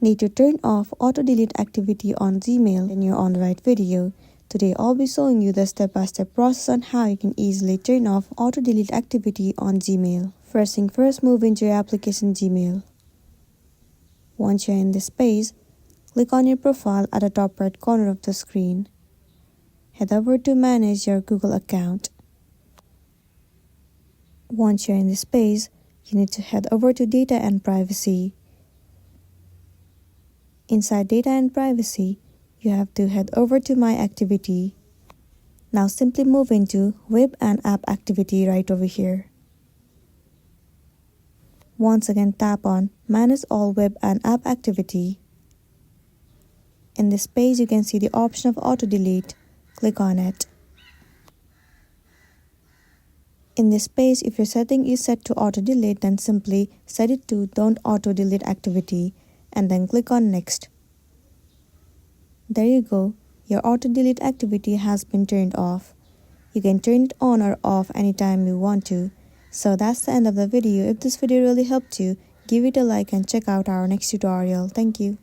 Need to turn off auto-delete activity on Gmail? Then you're on the right video. Today I'll be showing you the step-by-step process on how you can easily turn off auto-delete activity on Gmail. First thing first, move into your application Gmail. Once you're in this page, click on your profile at the top right corner of the screen. Head over to manage your Google account. Once you're in this page, you need to head over to data and privacy. Inside data and privacy, you have to head over to my activity. Now simply move into web and app activity right over here. Once again tap on manage all web and app activity. In this page you can see the option of auto delete. Click on it. In this page, if your setting is set to auto delete, then simply set it to don't auto delete activity and then click on next. There you go, your auto delete activity has been turned off. You can turn it on or off anytime you want to. So that's the end of the video. If this video really helped you, give it a like and check out our next tutorial. Thank you.